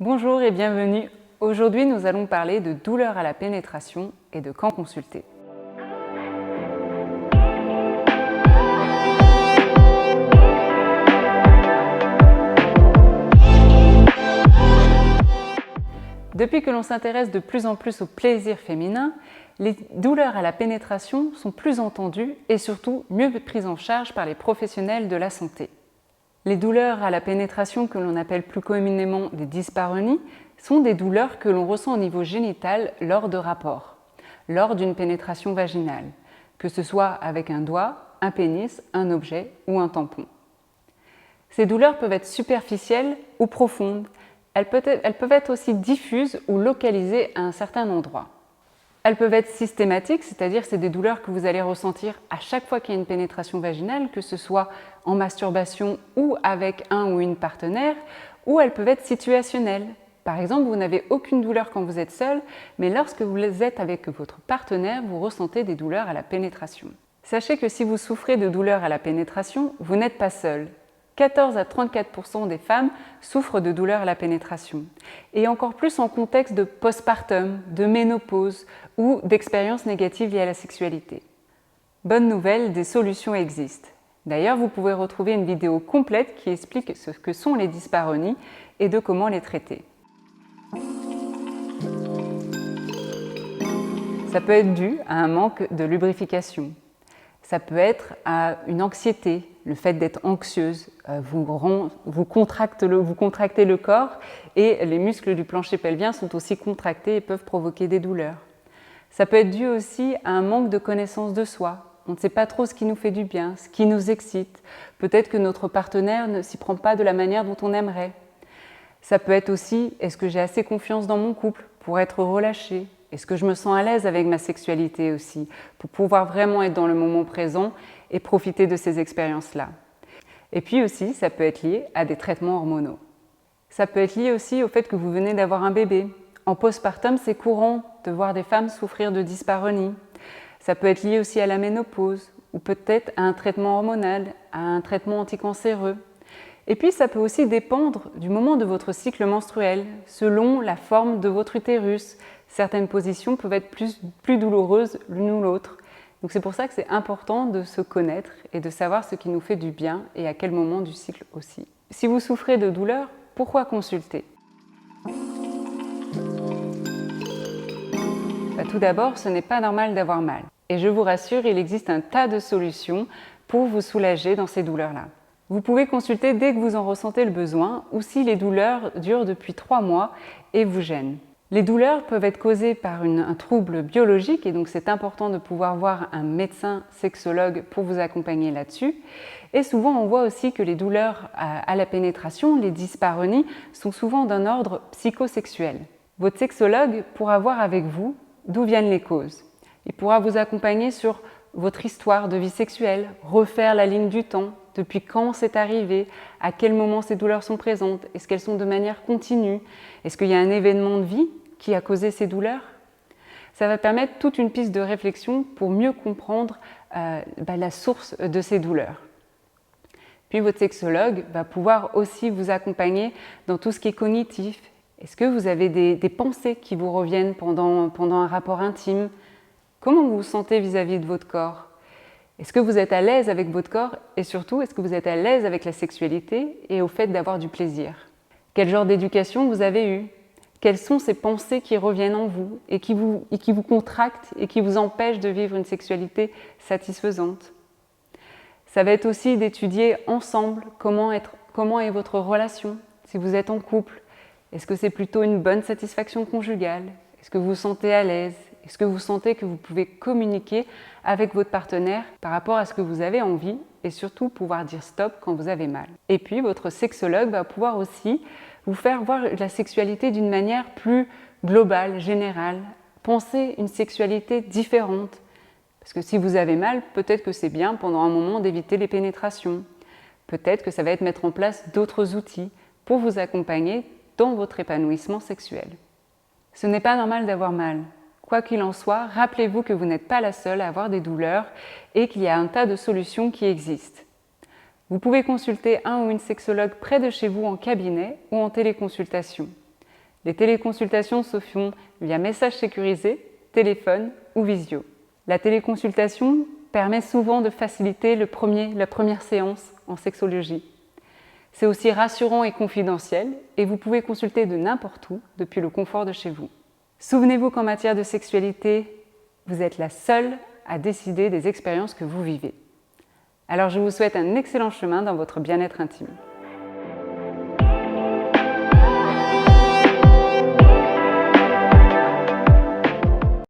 Bonjour et bienvenue. Aujourd'hui, nous allons parler de douleur à la pénétration et de quand consulter. Depuis que l'on s'intéresse de plus en plus au plaisir féminin, les douleurs à la pénétration sont plus entendues et surtout mieux prises en charge par les professionnels de la santé. Les douleurs à la pénétration, que l'on appelle plus communément des dyspareunies, sont des douleurs que l'on ressent au niveau génital lors de rapports, lors d'une pénétration vaginale, que ce soit avec un doigt, un pénis, un objet ou un tampon. Ces douleurs peuvent être superficielles ou profondes. Elles peuvent être aussi diffuses ou localisées à un certain endroit. Elles peuvent être systématiques, c'est-à-dire c'est des douleurs que vous allez ressentir à chaque fois qu'il y a une pénétration vaginale, que ce soit en masturbation ou avec un ou une partenaire, ou elles peuvent être situationnelles. Par exemple, vous n'avez aucune douleur quand vous êtes seul, mais lorsque vous êtes avec votre partenaire, vous ressentez des douleurs à la pénétration. Sachez que si vous souffrez de douleurs à la pénétration, vous n'êtes pas seul. 14 à 34% des femmes souffrent de douleurs à la pénétration, et encore plus en contexte de postpartum, de ménopause ou d'expériences négatives liées à la sexualité. Bonne nouvelle, des solutions existent. D'ailleurs, vous pouvez retrouver une vidéo complète qui explique ce que sont les dyspareunies et de comment les traiter. Ça peut être dû à un manque de lubrification. Ça peut être à une anxiété, le fait d'être anxieuse, vous contractez le corps et les muscles du plancher pelvien sont aussi contractés et peuvent provoquer des douleurs. Ça peut être dû aussi à un manque de connaissance de soi. On ne sait pas trop ce qui nous fait du bien, ce qui nous excite. Peut-être que notre partenaire ne s'y prend pas de la manière dont on aimerait. Ça peut être aussi, est-ce que j'ai assez confiance dans mon couple pour être relâché ? Est-ce que je me sens à l'aise avec ma sexualité aussi, pour pouvoir vraiment être dans le moment présent et profiter de ces expériences-là? Et puis aussi, ça peut être lié à des traitements hormonaux. Ça peut être lié aussi au fait que vous venez d'avoir un bébé. En postpartum, c'est courant de voir des femmes souffrir de dyspareunie. Ça peut être lié aussi à la ménopause, ou peut-être à un traitement hormonal, à un traitement anticancéreux. Et puis, ça peut aussi dépendre du moment de votre cycle menstruel, selon la forme de votre utérus. Certaines positions peuvent être plus douloureuses l'une ou l'autre. Donc c'est pour ça que c'est important de se connaître et de savoir ce qui nous fait du bien et à quel moment du cycle aussi. Si vous souffrez de douleurs, pourquoi consulter ? Tout d'abord, ce n'est pas normal d'avoir mal. Et je vous rassure, il existe un tas de solutions pour vous soulager dans ces douleurs-là. Vous pouvez consulter dès que vous en ressentez le besoin ou si les douleurs durent depuis 3 mois et vous gênent. Les douleurs peuvent être causées par un trouble biologique et donc c'est important de pouvoir voir un médecin sexologue pour vous accompagner là-dessus. Et souvent on voit aussi que les douleurs à la pénétration, les dyspareunies, sont souvent d'un ordre psychosexuel. Votre sexologue pourra voir avec vous d'où viennent les causes. Il pourra vous accompagner sur votre histoire de vie sexuelle, refaire la ligne du temps, depuis quand c'est arrivé, à quel moment ces douleurs sont présentes, est-ce qu'elles sont de manière continue, est-ce qu'il y a un événement de vie qui a causé ces douleurs? Ça va permettre toute une piste de réflexion pour mieux comprendre la source de ces douleurs. Puis votre sexologue va pouvoir aussi vous accompagner dans tout ce qui est cognitif. Est-ce que vous avez des pensées qui vous reviennent pendant un rapport intime? Comment vous vous sentez vis-à-vis de votre corps? Est-ce que vous êtes à l'aise avec votre corps et surtout, est-ce que vous êtes à l'aise avec la sexualité et au fait d'avoir du plaisir? Quel genre d'éducation vous avez eu? Quelles sont ces pensées qui reviennent en vous et qui vous contractent et qui vous empêchent de vivre une sexualité satisfaisante? Ça va être aussi d'étudier ensemble comment est votre relation, si vous êtes en couple. Est-ce que c'est plutôt une bonne satisfaction conjugale? Est-ce que vous vous sentez à l'aise? Est-ce que vous sentez que vous pouvez communiquer avec votre partenaire par rapport à ce que vous avez envie et surtout pouvoir dire stop quand vous avez mal? Et puis votre sexologue va pouvoir aussi vous faire voir la sexualité d'une manière plus globale, générale. Pensez une sexualité différente. Parce que si vous avez mal, peut-être que c'est bien pendant un moment d'éviter les pénétrations. Peut-être que ça va être mettre en place d'autres outils pour vous accompagner dans votre épanouissement sexuel. Ce n'est pas normal d'avoir mal. Quoi qu'il en soit, rappelez-vous que vous n'êtes pas la seule à avoir des douleurs et qu'il y a un tas de solutions qui existent. Vous pouvez consulter un ou une sexologue près de chez vous en cabinet ou en téléconsultation. Les téléconsultations se font via message sécurisé, téléphone ou visio. La téléconsultation permet souvent de faciliter la première séance en sexologie. C'est aussi rassurant et confidentiel et vous pouvez consulter de n'importe où depuis le confort de chez vous. Souvenez-vous qu'en matière de sexualité, vous êtes la seule à décider des expériences que vous vivez. Alors je vous souhaite un excellent chemin dans votre bien-être intime.